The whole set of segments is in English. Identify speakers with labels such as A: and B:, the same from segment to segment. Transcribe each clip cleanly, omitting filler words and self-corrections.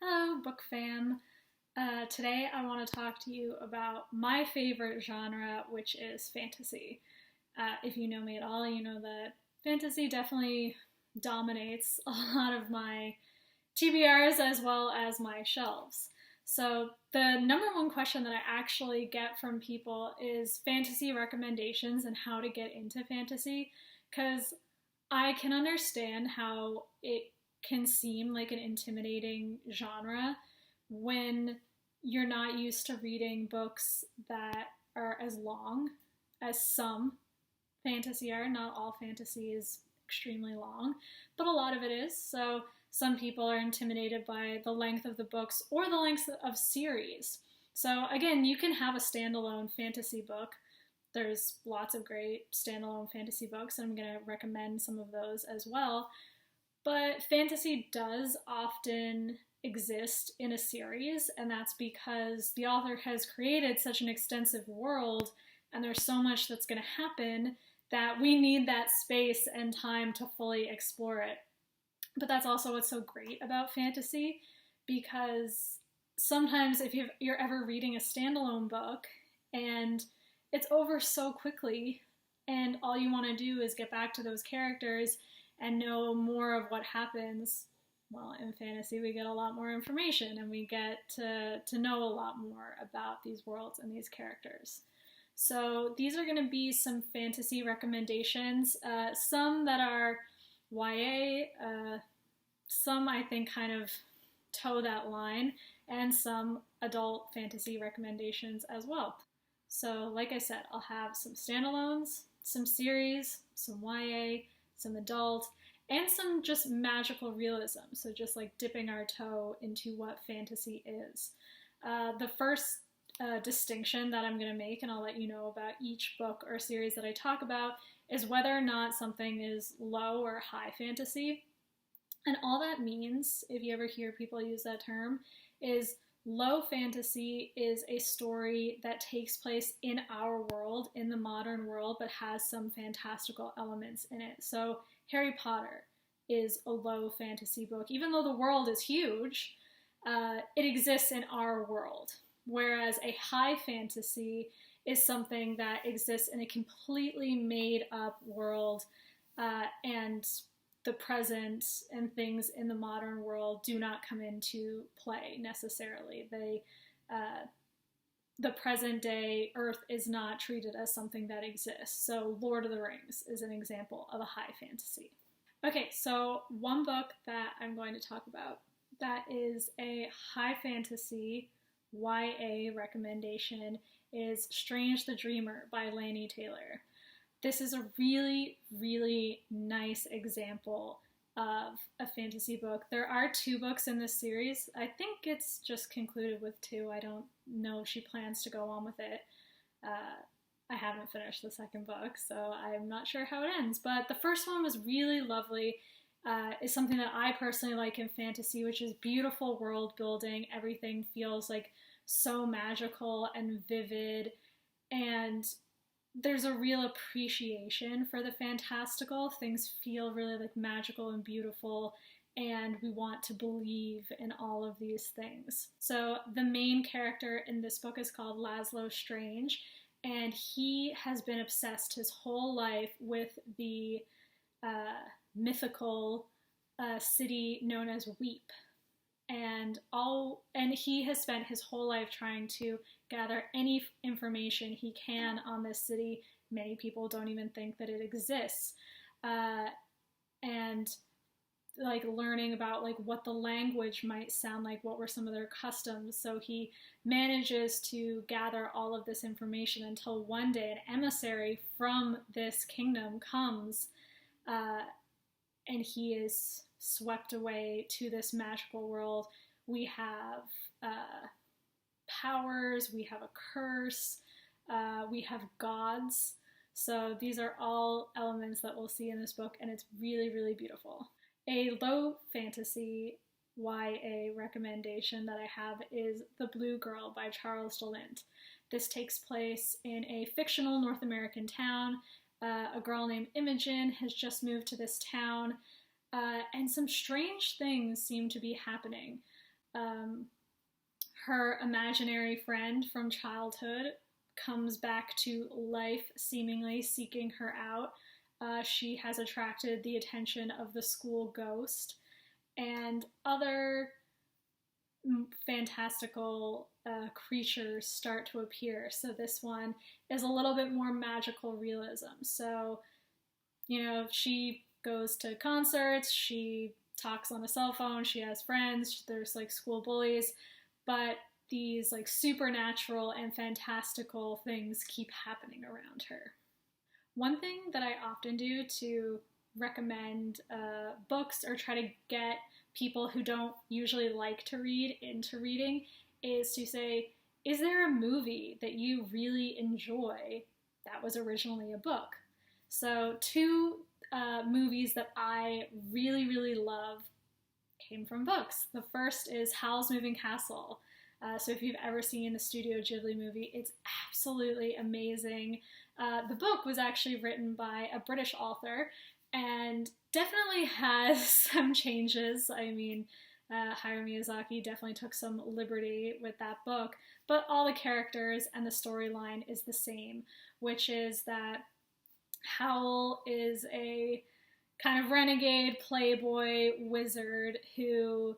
A: Hello, book fam. Today I want to talk to you about my favorite genre, which is fantasy. If you know me at all, you know that fantasy definitely dominates a lot of my TBRs as well as my shelves. So, the number one question that I actually get from people is fantasy recommendations and how to get into fantasy, because I can understand how it can seem like an intimidating genre when you're not used to reading books that are as long as some fantasy are. Not all fantasy is extremely long, but a lot of it is. So some people are intimidated by the length of the books or the length of series. So again, you can have a standalone fantasy book. There's lots of great standalone fantasy books, and I'm going to recommend some of those as well. But fantasy does often exist in a series, and that's because the author has created such an extensive world and there's so much that's going to happen that we need that space and time to fully explore it. But that's also what's so great about fantasy, because sometimes if you're ever reading a standalone book and it's over so quickly and all you want to do is get back to those characters and know more of what happens, well, in fantasy we get a lot more information and we get to know a lot more about these worlds and these characters. So these are going to be some fantasy recommendations, some that are YA, some I think kind of toe that line, and some adult fantasy recommendations as well. So like I said, I'll have some standalones, some series, some YA, some adult, and some just magical realism. So just like dipping our toe into what fantasy is. The first distinction that I'm going to make, and I'll let you know about each book or series that I talk about, is whether or not something is low or high fantasy. And all that means, if you ever hear people use that term, is low fantasy is a story that takes place in our world, in the modern world, but has some fantastical elements in it. So Harry Potter is a low fantasy book. Even though the world is huge, it exists in our world. Whereas a high fantasy is something that exists in a completely made up world, and the present and things in the modern world do not come into play necessarily. The present day Earth is not treated as something that exists. So Lord of the Rings is an example of a high fantasy. Okay, so one book that I'm going to talk about that is a high fantasy YA recommendation is Strange the Dreamer by Laini Taylor. This is a really, really nice example of a fantasy book. There are two books in this series. I think it's just concluded with two. I don't know if she plans to go on with it. I haven't finished the second book, so I'm not sure how it ends. But the first one was really lovely. It's something that I personally like in fantasy, which is beautiful world building. Everything feels like so magical and vivid, and there's a real appreciation for the fantastical. Things feel really like magical and beautiful, and we want to believe in all of these things. So the main character in this book is called Laszlo Strange, and he has been obsessed his whole life with the mythical city known as Weep. And he has spent his whole life trying to gather any information he can on this city. Many people don't even think that it exists. And like learning about like what the language might sound like, what were some of their customs. So he manages to gather all of this information until one day an emissary from this kingdom comes, and he is swept away to this magical world. We have powers, we have a curse, we have gods. So these are all elements that we'll see in this book, and it's really, really beautiful. A low fantasy YA recommendation that I have is The Blue Girl by Charles de Lint. This takes place in a fictional North American town. A girl named Imogen has just moved to this town, and some strange things seem to be happening. um, her imaginary friend from childhood comes back to life, seemingly seeking her out. She has attracted the attention of the school ghost, and other fantastical creatures start to appear. So this one is a little bit more magical realism. So, she goes to concerts, she talks on a cell phone, she has friends, there's like school bullies, but these like supernatural and fantastical things keep happening around her. One thing that I often do to recommend books or try to get people who don't usually like to read into reading is to say, is there a movie that you really enjoy that was originally a book? So two movies that I really, really love came from books. The first is Howl's Moving Castle. So if you've ever seen the Studio Ghibli movie, it's absolutely amazing. The book was actually written by a British author and definitely has some changes. I mean, Hayao Miyazaki definitely took some liberty with that book, but all the characters and the storyline is the same, which is that Howl is a kind of renegade playboy wizard who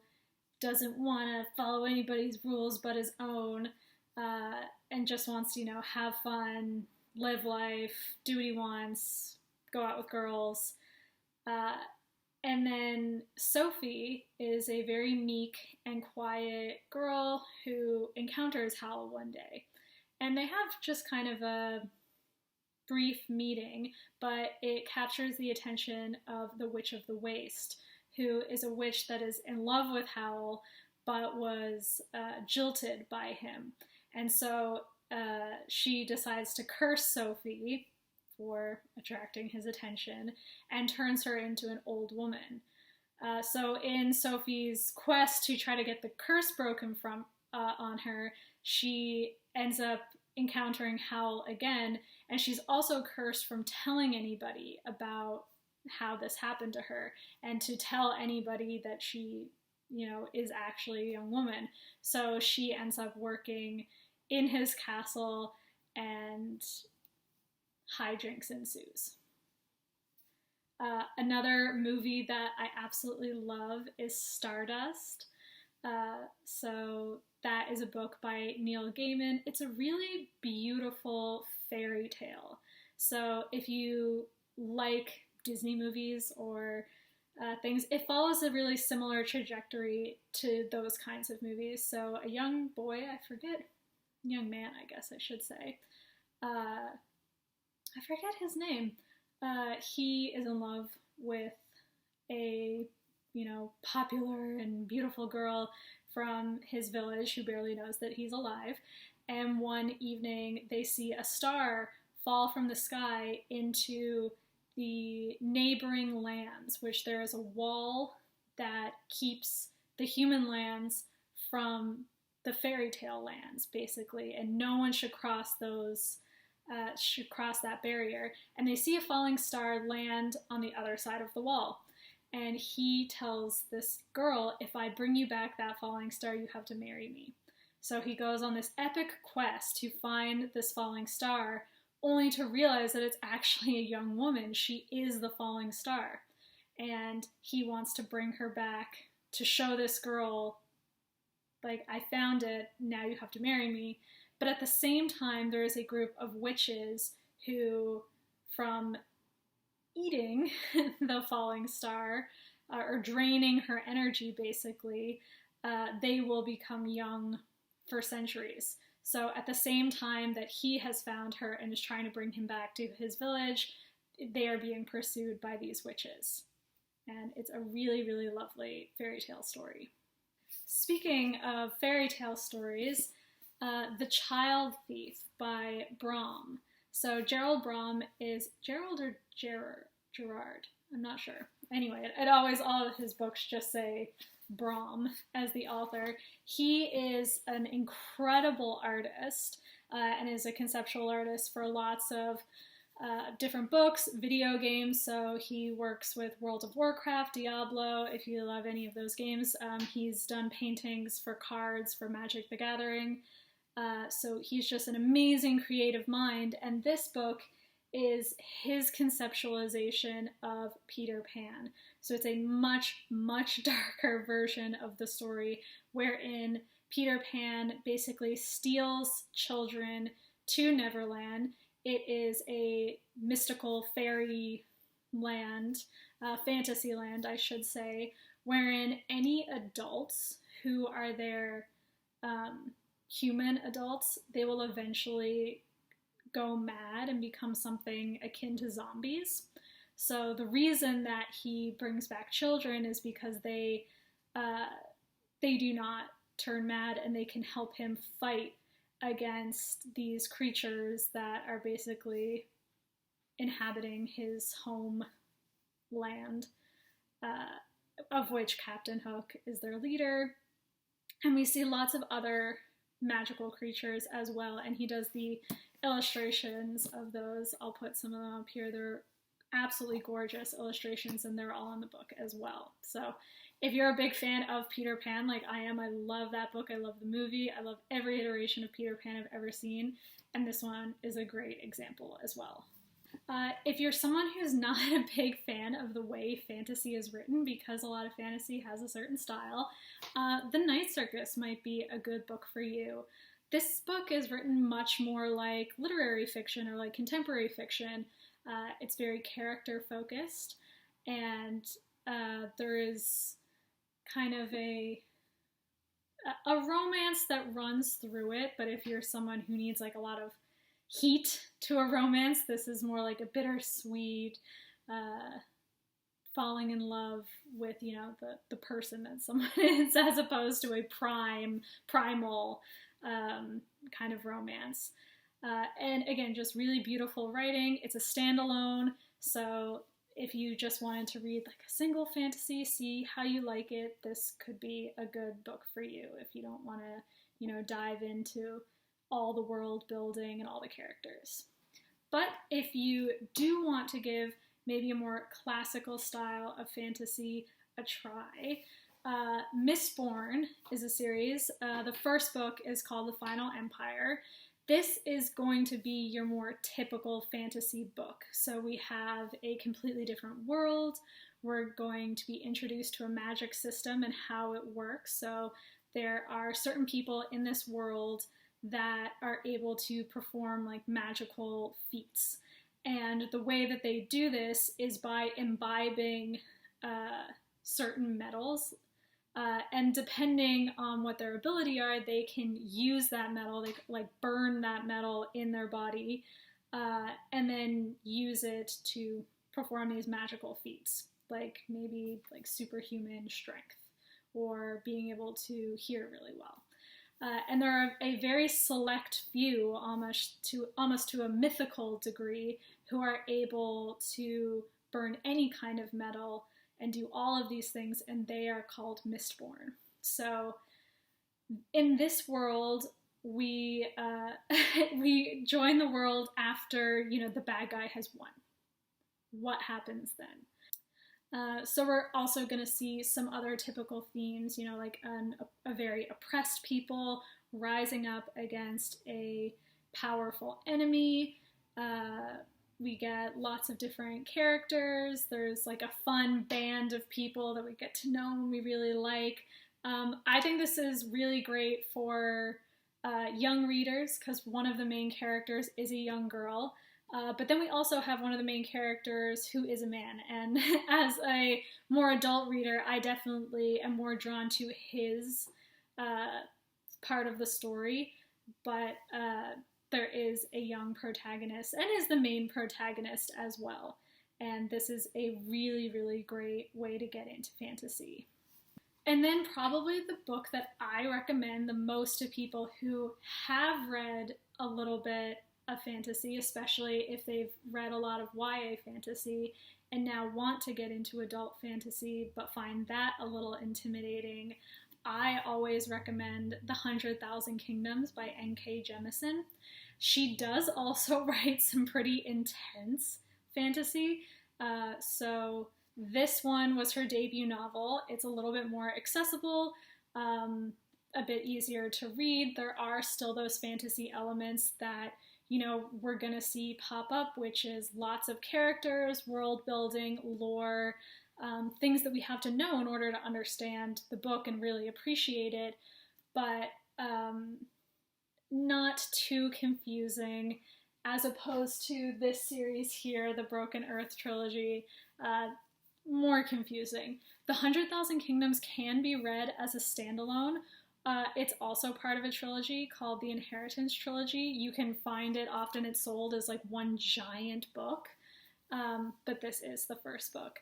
A: doesn't want to follow anybody's rules but his own, and just wants to, have fun, live life, do what he wants, go out with girls. And then Sophie is a very meek and quiet girl who encounters Howl one day. And they have just kind of a brief meeting, but it captures the attention of the Witch of the Waste, who is a witch that is in love with Howl, but was jilted by him. And so she decides to curse Sophie for attracting his attention and turns her into an old woman. So in Sophie's quest to try to get the curse broken from on her, she ends up encountering Howl again, and she's also cursed from telling anybody about how this happened to her, and to tell anybody that she, is actually a young woman. So she ends up working in his castle, and hijinks ensues. Another movie that I absolutely love is Stardust. So that is a book by Neil Gaiman. It's a really beautiful fairy tale. So if you like Disney movies or things, it follows a really similar trajectory to those kinds of movies. So a young boy, young man, I guess I should say, I forget his name. He is in love with a, popular and beautiful girl from his village who barely knows that he's alive. And one evening they see a star fall from the sky into the neighboring lands, which there is a wall that keeps the human lands from the fairy tale lands, basically, and no one should cross that barrier. And they see a falling star land on the other side of the wall. And he tells this girl, if I bring you back that falling star, you have to marry me. So he goes on this epic quest to find this falling star, only to realize that it's actually a young woman. She is the falling star. And he wants to bring her back to show this girl, like, I found it, now you have to marry me. But at the same time, there is a group of witches who, from eating the falling star, or draining her energy, basically, they will become young for centuries. So at the same time that he has found her and is trying to bring him back to his village, they are being pursued by these witches. And it's a really, really lovely fairy tale story. Speaking of fairy tale stories, The Child Thief by Brom. So Gerald Brom is Gerald or Gerard? I'm not sure. Anyway, all of his books just say Brom as the author. He is an incredible artist and is a conceptual artist for lots of different books, video games. So he works with World of Warcraft, Diablo, if you love any of those games. He's done paintings for cards for Magic the Gathering. So he's just an amazing creative mind. And this book is his conceptualization of Peter Pan. So it's a much, much darker version of the story, wherein Peter Pan basically steals children to Neverland. It is a mystical fairy land, fantasy land, I should say, wherein any adults who are there, human adults, they will eventually go mad and become something akin to zombies. So the reason that he brings back children is because they do not turn mad, and they can help him fight against these creatures that are basically inhabiting his home land, of which Captain Hook is their leader. And we see lots of other magical creatures as well, and he does the illustrations of those. I'll put some of them up here. They're absolutely gorgeous illustrations, and they're all in the book as well. So if you're a big fan of Peter Pan like I am, I love that book, I love the movie, I love every iteration of Peter Pan I've ever seen, and this one is a great example as well. If you're someone who's not a big fan of the way fantasy is written, because a lot of fantasy has a certain style, The Night Circus might be a good book for you. This book is written much more like literary fiction or like contemporary fiction. It's very character focused, and there is kind of a romance that runs through it, but if you're someone who needs like a lot of heat to a romance, this is more like a bittersweet, falling in love with, you know, the person that someone is, as opposed to a primal kind of romance. And again, just really beautiful writing. It's a standalone, so if you just wanted to read like a single fantasy, see how you like it, this could be a good book for you if you don't want to, you know, dive into all the world building and all the characters. But if you do want to give maybe a more classical style of fantasy a try, Mistborn is a series. The first book is called The Final Empire. This is going to be your more typical fantasy book. So we have a completely different world. We're going to be introduced to a magic system and how it works. So there are certain people in this world that are able to perform like magical feats. And the way that they do this is by imbibing certain metals. And depending on what their ability are, they can use that metal, they like burn that metal in their body, and then use it to perform these magical feats, like maybe like superhuman strength or being able to hear really well. And there are a very select few, almost to a mythical degree, who are able to burn any kind of metal and do all of these things, and they are called Mistborn. So in this world, we we join the world after, you know, the bad guy has won. What happens then? So we're also going to see some other typical themes, you know, like a very oppressed people rising up against a powerful enemy. We get lots of different characters. There's like a fun band of people that we get to know and we really like. I think this is really great for young readers because one of the main characters is a young girl. But then we also have one of the main characters who is a man. And as a more adult reader, I definitely am more drawn to his part of the story. But there is a young protagonist and is the main protagonist as well. And this is a really, really great way to get into fantasy. And then probably the book that I recommend the most to people who have read a little bit of fantasy, especially if they've read a lot of YA fantasy and now want to get into adult fantasy but find that a little intimidating, I always recommend The 100,000 Kingdoms by N.K. Jemisin. She does also write some pretty intense fantasy. So this one was her debut novel. It's a little bit more accessible, a bit easier to read. There are still those fantasy elements that, you know, we're gonna see pop up, which is lots of characters, world building, lore, things that we have to know in order to understand the book and really appreciate it, but not too confusing, as opposed to this series here, the Broken Earth trilogy, more confusing. The 100,000 Kingdoms can be read as a standalone. It's also part of a trilogy called the Inheritance Trilogy. You can find it, often it's sold as like one giant book, but this is the first book.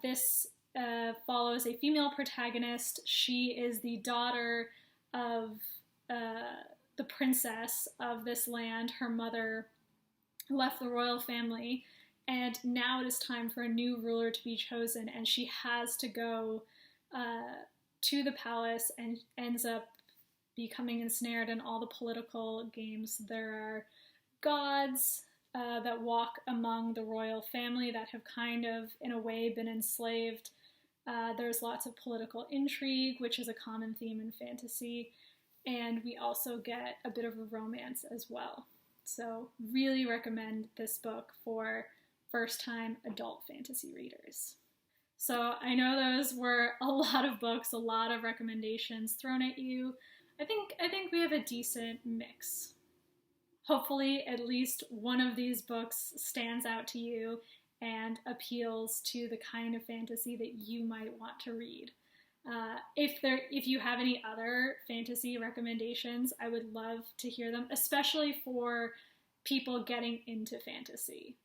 A: This follows a female protagonist. She is the daughter of the princess of this land. Her mother left the royal family, and now it is time for a new ruler to be chosen, and she has to go to the palace and ends up becoming ensnared in all the political games. There are gods that walk among the royal family that have kind of, in a way, been enslaved. There's lots of political intrigue, which is a common theme in fantasy. And we also get a bit of a romance as well. So really recommend this book for first-time adult fantasy readers. So I know those were a lot of books, a lot of recommendations thrown at you. I think we have a decent mix. Hopefully at least one of these books stands out to you and appeals to the kind of fantasy that you might want to read. If you have any other fantasy recommendations, I would love to hear them, especially for people getting into fantasy.